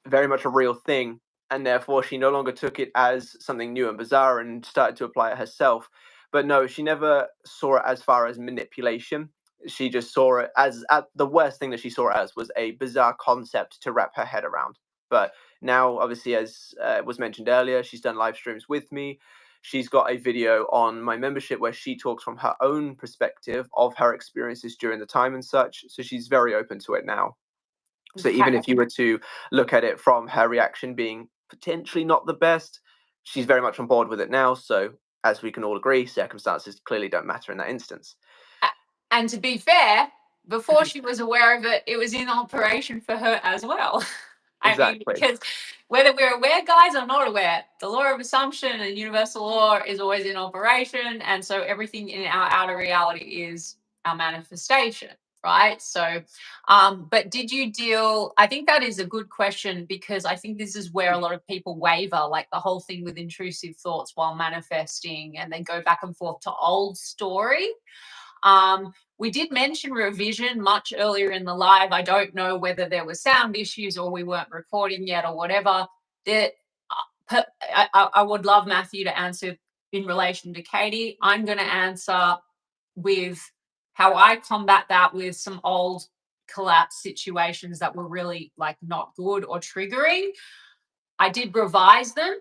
very much a real thing, and therefore she no longer took it as something new and bizarre and started to apply it herself. But no, she never saw it as far as manipulation. She just saw it as the worst thing that she saw it as was a bizarre concept to wrap her head around. But now, obviously, as was mentioned earlier, she's done live streams with me. She's got a video on my membership where she talks from her own perspective of her experiences during the time and such. So she's very open to it now. So even Okay. if you were to look at it from her reaction being potentially not the best, she's very much on board with it now. So as we can all agree, circumstances clearly don't matter in that instance. And to be fair, before she was aware of it, it was in operation for her as well. I mean, Exactly. because whether we're aware, guys, or not aware, the law of assumption and universal law is always in operation. And so everything in our outer reality is our manifestation, right? So, but did you deal? I think that is a good question, because I think this is where a lot of people waver, like the whole thing with intrusive thoughts while manifesting, and they go back and forth to old story. We did mention revision much earlier in the live. I don't know whether there were sound issues or we weren't recording yet or whatever. I would love Matthew to answer in relation to Katie. I'm going to answer with how I combat that with some old collapse situations that were really like not good or triggering. I did revise them.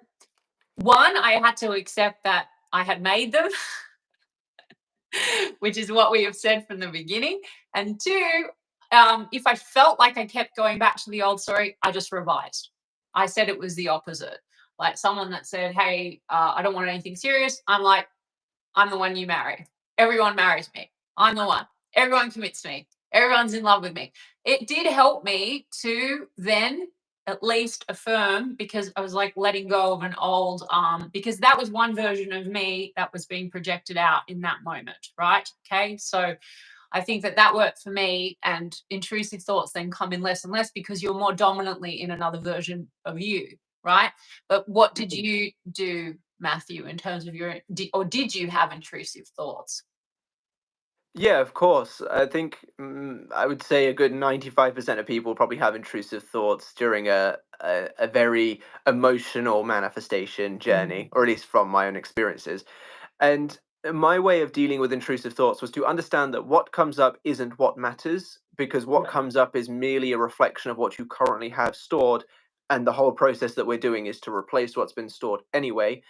One, I had to accept that I had made them. Which is what we have said from the beginning. And two, if I felt like I kept going back to the old story, I just revised. I said it was the opposite. Like someone that said, hey, I don't want anything serious. I'm like, I'm the one you marry. Everyone marries me. I'm the one. Everyone commits to me. Everyone's in love with me. It did help me to then at least affirm, because I was like letting go of an old, because that was one version of me that was being projected out in that moment, right? Okay. So I think that worked for me, and intrusive thoughts then come in less and less because you're more dominantly in another version of you, right? But what did you do, Matthew, in terms of did you have intrusive thoughts? Yeah, of course. I think I would say a good 95% of people probably have intrusive thoughts during a very emotional manifestation journey, or at least from my own experiences. And my way of dealing with intrusive thoughts was to understand that what comes up isn't what matters, because what Yeah. comes up is merely a reflection of what you currently have stored. And the whole process that we're doing is to replace what's been stored anyway.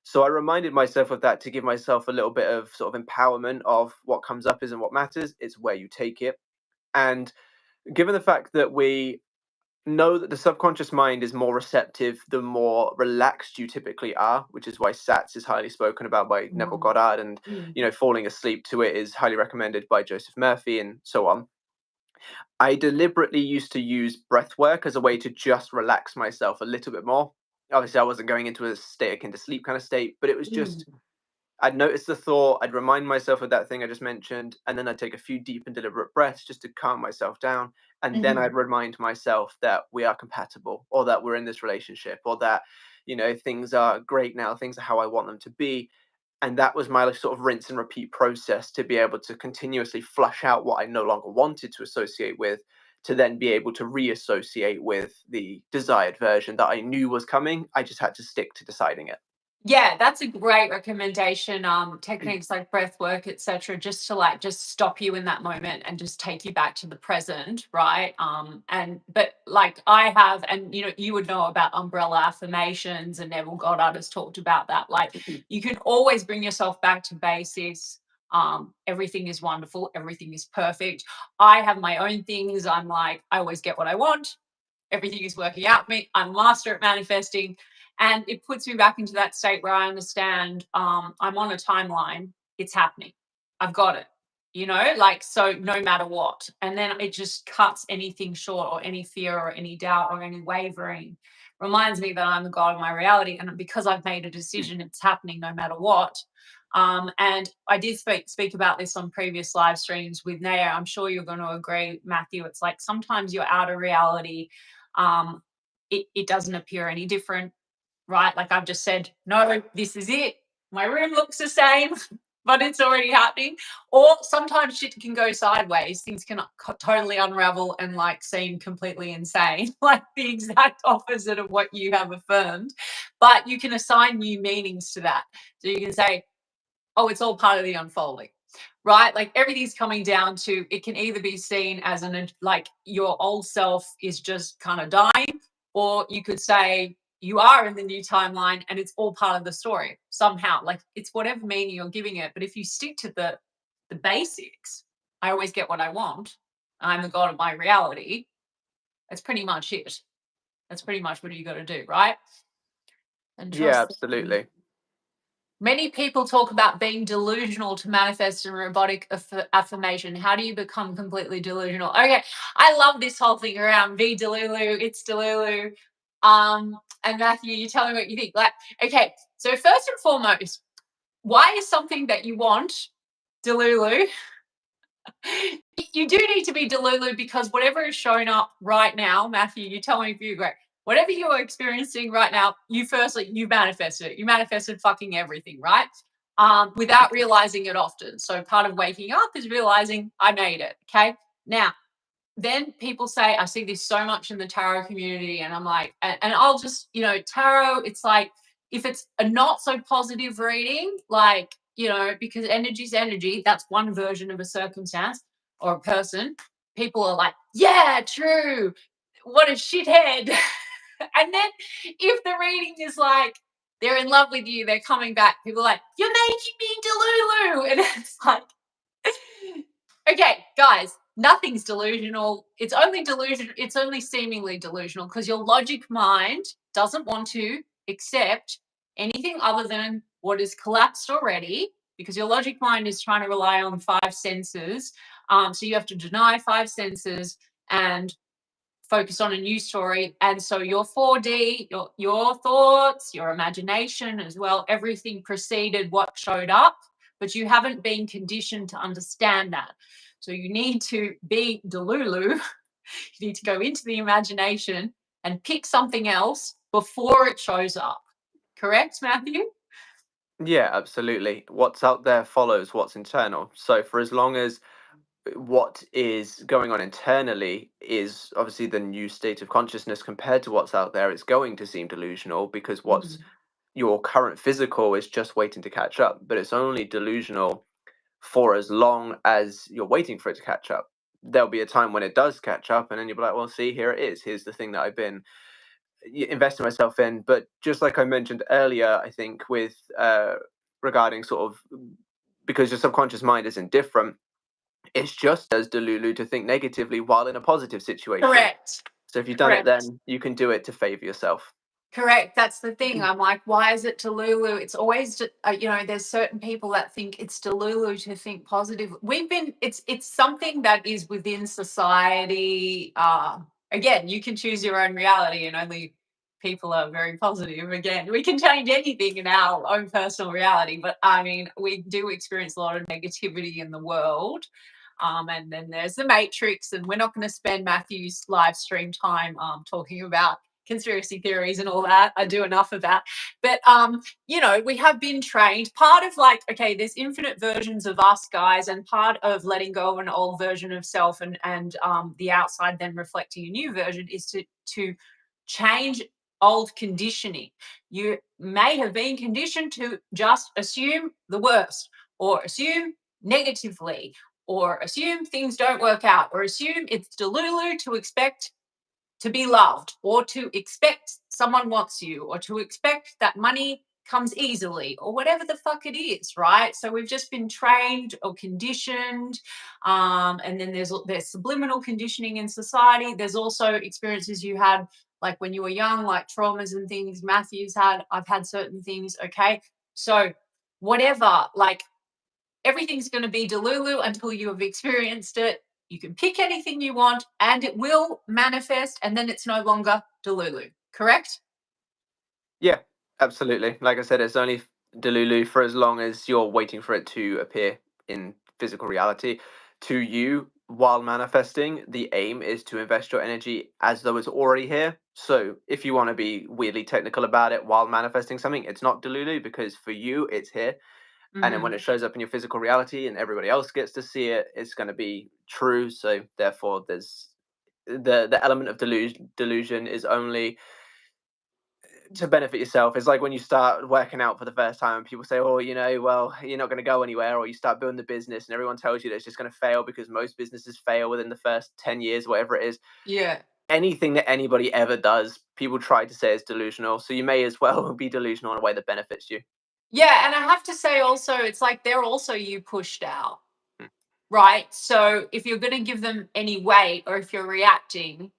So I reminded myself of that to give myself a little bit of sort of empowerment of what comes up isn't what matters, it's where you take it. And given the fact that we know that the subconscious mind is more receptive the more relaxed you typically are, which is why SATS is highly spoken about by Neville Mm. Goddard, and Mm. falling asleep to it is highly recommended by Joseph Murphy, and so on. I deliberately used to use breath work as a way to just relax myself a little bit more. Obviously, I wasn't going into a state akin to sleep kind of state, but it was just Mm. I'd notice the thought, I'd remind myself of that thing I just mentioned, and then I'd take a few deep and deliberate breaths just to calm myself down. And then Mhm. I'd remind myself that we are compatible, or that we're in this relationship, or that, things are great now, things are how I want them to be. And that was my sort of rinse and repeat process to be able to continuously flush out what I no longer wanted to associate with, to then be able to reassociate with the desired version that I knew was coming. I just had to stick to deciding it. Yeah, that's a great recommendation. Techniques like breath work, etc., just to just stop you in that moment and just take you back to the present, right? And but like I have, and you would know about umbrella affirmations, and Neville Goddard has talked about that. Like you can always bring yourself back to basics. Everything is wonderful, everything is perfect. I have my own things. I'm like, I always get what I want. Everything is working out for me. I'm a master at manifesting. And it puts me back into that state where I understand I'm on a timeline. It's happening. I've got it. So no matter what. And then it just cuts anything short, or any fear or any doubt or any wavering. Reminds me that I'm the God of my reality. And because I've made a decision, it's happening no matter what. And I did speak about this on previous live streams with Naya. I'm sure you're going to agree, Matthew. It's like sometimes your outer reality, um, it doesn't appear any different, right? Like I've just said, no, this is it. My room looks the same, but it's already happening. Or sometimes shit can go sideways. Things can totally unravel and seem completely insane, like the exact opposite of what you have affirmed. But you can assign new meanings to that. So you can say, oh, it's all part of the unfolding, right? Like everything's coming down to, it can either be seen as like your old self is just kind of dying, or you could say you are in the new timeline and it's all part of the story somehow. Like it's whatever meaning you're giving it. But if you stick to the basics, I always get what I want. I'm the God of my reality. That's pretty much it. That's pretty much what you got to do, right? And Yeah, trust. absolutely. Many people talk about being delusional to manifest a robotic affirmation. How do you become completely delusional? Okay, I love this whole thing around be delulu, it's delulu. And Matthew, you tell me what you think. Okay, so first and foremost, why is something that you want delulu? You do need to be delulu because whatever is showing up right now, Matthew, you tell me if you agree. Whatever you are experiencing right now, you manifested it. You manifested fucking everything, right? Without realizing it often. So part of waking up is realizing I made it. Okay. Now, then people say, I see this so much in the tarot community, and I'm like, and I'll just, tarot, it's like, if it's a not so positive reading, because energy's energy, that's one version of a circumstance or a person. People are like, yeah, true. What a shithead. And then if the reading is like, they're in love with you, they're coming back, people are like, you're making me delulu. And it's like, okay, guys, nothing's delusional. It's only delusion. It's only seemingly delusional because your logic mind doesn't want to accept anything other than what is collapsed already, because your logic mind is trying to rely on five senses. So you have to deny five senses and focus on a new story. And so your 4D, your thoughts, your imagination as well, everything preceded what showed up, but you haven't been conditioned to understand that. So you need to be Delulu. You need to go into the imagination and pick something else before it shows up. Correct, Matthew? Yeah, absolutely. What's out there follows what's internal. So for as long as what is going on internally is obviously the new state of consciousness compared to what's out there, it's going to seem delusional because what's Mm. your current physical is just waiting to catch up, but it's only delusional for as long as you're waiting for it to catch up. There'll be a time when it does catch up, and then you'll be like, well, see, here it is. Here's the thing that I've been investing myself in. But just like I mentioned earlier, I think with regarding sort of because your subconscious mind is indifferent, it's just as delulu to think negatively while in a positive situation. Correct. So if you've done it, Correct. then you can do it to favor yourself. Correct. That's the thing. I'm like, why is it Delulu? It's always, there's certain people that think it's Delulu to think positive. It's something that is within society. Again, you can choose your own reality, and only people are very positive. Again, we can change anything in our own personal reality, but I mean, we do experience a lot of negativity in the world. And then there's the Matrix, and we're not going to spend Matthew's live stream time talking about conspiracy theories and all that. I do enough of that. But we have been trained. Part of like, okay, there's infinite versions of us guys, and part of letting go of an old version of self and the outside then reflecting a new version is to change old conditioning. You may have been conditioned to just assume the worst or assume negatively or assume things don't work out or assume it's delulu to expect to be loved or to expect someone wants you or to expect that money comes easily or whatever the fuck it is, right? So we've just been trained or conditioned. And then there's subliminal conditioning in society. There's also experiences you had like when you were young, like traumas and things Matthew's had. I've had certain things. Okay. So whatever, like everything's going to be delulu until you have experienced it. You can pick anything you want and it will manifest, and then it's no longer delulu. Correct? Yeah, absolutely. Like I said, it's only delulu for as long as you're waiting for it to appear in physical reality to you. While manifesting, the aim is to invest your energy as though it's already here. So if you want to be weirdly technical about it while manifesting something, it's not delulu because for you it's here. And then when Mm-hmm. it shows up in your physical reality and everybody else gets to see it, it's going to be true. So therefore, there's the element of delusion is only to benefit yourself. It's like when you start working out for the first time and people say, oh, well, you're not going to go anywhere, or you start building the business and everyone tells you that it's just going to fail because most businesses fail within the first 10 years, whatever it is. Yeah. Anything that anybody ever does, people try to say is delusional. So you may as well be delusional in a way that benefits you. Yeah. And I have to say also, it's like they're also you pushed out, Hmm. right? So if you're going to give them any weight or if you're reacting,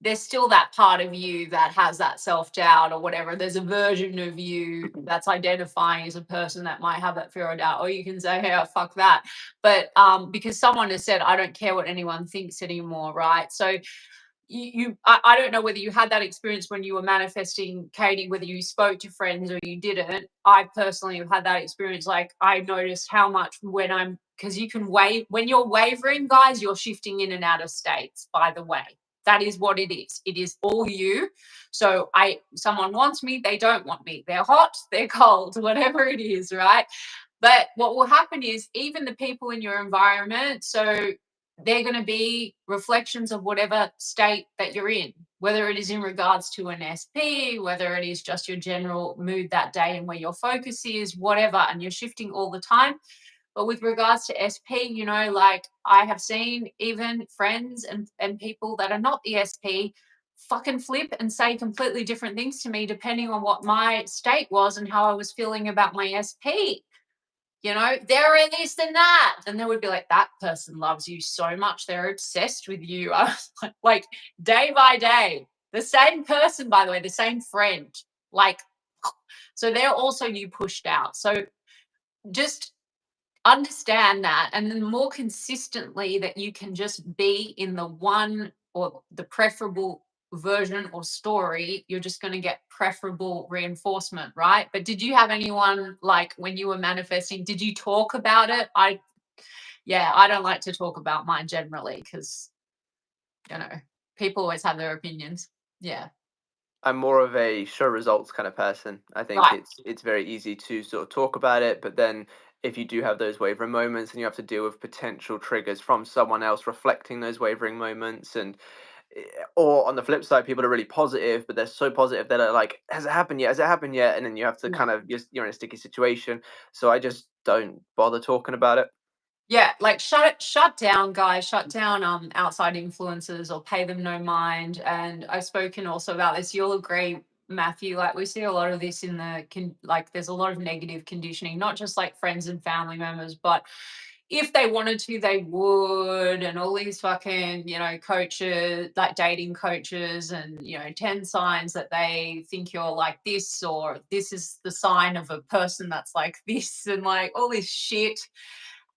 there's still that part of you that has that self-doubt or whatever. There's a version of you that's identifying as a person that might have that fear or doubt. Or you can say, hey, fuck that. But because someone has said, I don't care what anyone thinks anymore, right? So I don't know whether you had that experience when you were manifesting, Katie, whether you spoke to friends or you didn't. I personally have had that experience. Like I noticed how much because you can when you're wavering, guys, you're shifting in and out of states, by the way. That is what it is. It is all you. So someone wants me, they don't want me. They're hot, they're cold, whatever it is, right? But what will happen is even the people in your environment, so they're going to be reflections of whatever state that you're in, whether it is in regards to an SP, whether it is just your general mood that day and where your focus is, whatever, and you're shifting all the time. But with regards to SP, like I have seen even friends and people that are not the SP fucking flip and say completely different things to me depending on what my state was and how I was feeling about my SP. They're in this and that. And they would be like, that person loves you so much. They're obsessed with you. I was like day by day, the same person, by the way, the same friend. Like, so they're also you pushed out. So just understand that. And then more consistently that you can just be in the one or the preferable version or story, you're just going to get preferable reinforcement, right? But did you have anyone like when you were manifesting, did you talk about it? yeah, I don't like to talk about mine generally because, you know, people always have their opinions. Yeah. I'm more of a show results kind of person. I think Right. it's very easy to sort of talk about it, but then if you do have those wavering moments and you have to deal with potential triggers from someone else reflecting those wavering moments, and or on the flip side, people are really positive, but they're so positive that are like, has it happened yet? Has it happened yet? And then you have to Yeah. kind of you're in a sticky situation. So I just don't bother talking about it. Yeah, like shut down, guys. Shut down outside influences or pay them no mind. And I've spoken also about this. You'll agree, Matthew. Like we see a lot of this in like there's a lot of negative conditioning, not just like friends and family members, but if they wanted to, they would, and all these fucking, coaches, like dating coaches, and 10 signs that they think you're like this, or this is the sign of a person that's like this, and like all this shit.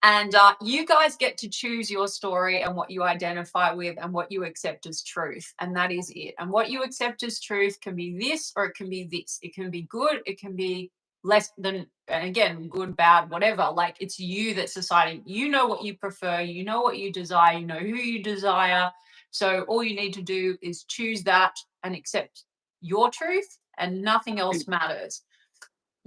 And you guys get to choose your story and what you identify with and what you accept as truth. And that is it. And what you accept as truth can be this or it can be this. It can be good. It can be less than, and again, good, bad, whatever. Like it's you that's deciding. You know what you prefer. You know what you desire. You know who you desire. So all you need to do is choose that and accept your truth, and nothing else matters.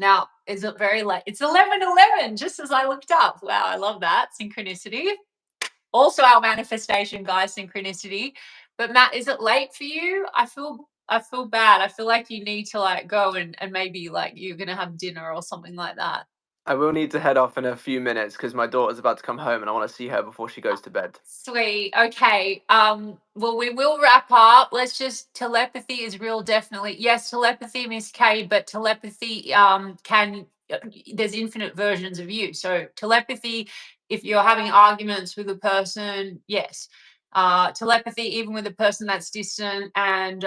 Now, is it very late? It's 11:11, just as I looked up. Wow, I love that. Synchronicity. Also our manifestation, guys, synchronicity. But Matt, is it late for you? I feel bad. I feel like you need to like go and maybe like you're gonna have dinner or something like that. I will need to head off in a few minutes because my daughter's about to come home and I want to see her before she goes to bed. Sweet. Okay. Well, we will wrap up. Let's just telepathy is real, definitely. Yes, telepathy, Miss K, but telepathy can there's infinite versions of you. So telepathy, if you're having arguments with a person, yes. Telepathy, even with a person that's distant and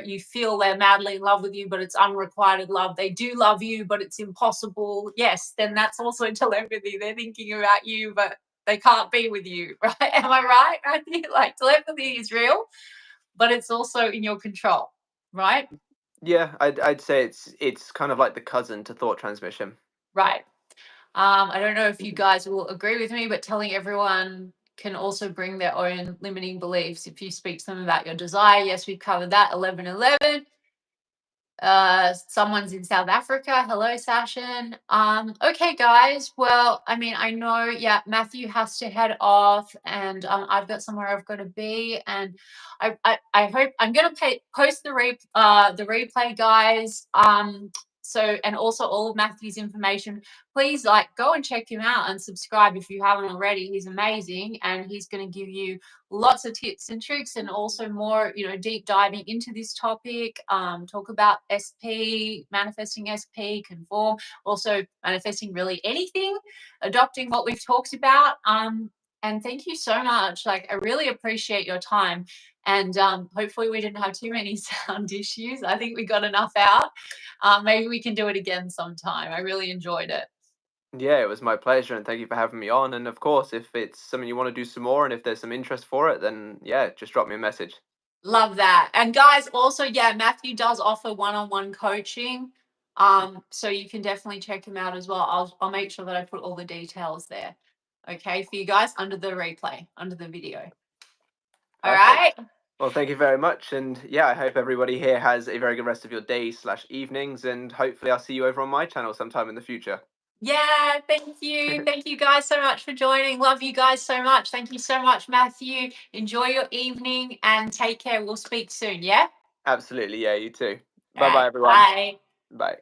you feel they're madly in love with you, but it's unrequited love. They do love you, but it's impossible. Yes, then that's also telepathy. They're thinking about you, but they can't be with you, right? Am I right? I think like telepathy is real, but it's also in your control, right? Yeah, I'd say it's kind of like the cousin to thought transmission. Right. I don't know if you guys will agree with me, but telling everyone can also bring their own limiting beliefs. If you speak to them about your desire, yes, we've covered that. 11:11. Someone's in South Africa. Hello, Sashin. Okay, guys. Well, I mean, I know, yeah, Matthew has to head off, and I've got somewhere I've got to be, and I hope I'm gonna post the replay, guys. So, and also all of Matthew's information. Please, like, go and check him out and subscribe if you haven't already. He's amazing, and he's gonna give you lots of tips and tricks, and also more, deep diving into this topic. Talk about SP, manifesting SP, conform, also manifesting really anything, adopting what we've talked about. And thank you so much. Like, I really appreciate your time. And hopefully we didn't have too many sound issues. I think we got enough out. Maybe we can do it again sometime. I really enjoyed it. Yeah, it was my pleasure, and thank you for having me on. And of course, if it's something you want to do some more, and if there's some interest for it, then yeah, just drop me a message. Love that. And guys, also, yeah, Matthew does offer one-on-one coaching. So you can definitely check him out as well. I'll make sure that I put all the details there. Okay, for you guys under the replay, under the video. All right. Perfect. Well, thank you very much, and yeah, I hope everybody here has a very good rest of your days/evenings, and hopefully I'll see you over on my channel sometime in the future. Yeah, thank you. Thank you guys so much for joining. Love you guys so much. Thank you so much, Matthew. Enjoy your evening and take care. We'll speak soon. Yeah. Absolutely, yeah, you too. All Bye bye, right. everyone. Bye. Bye.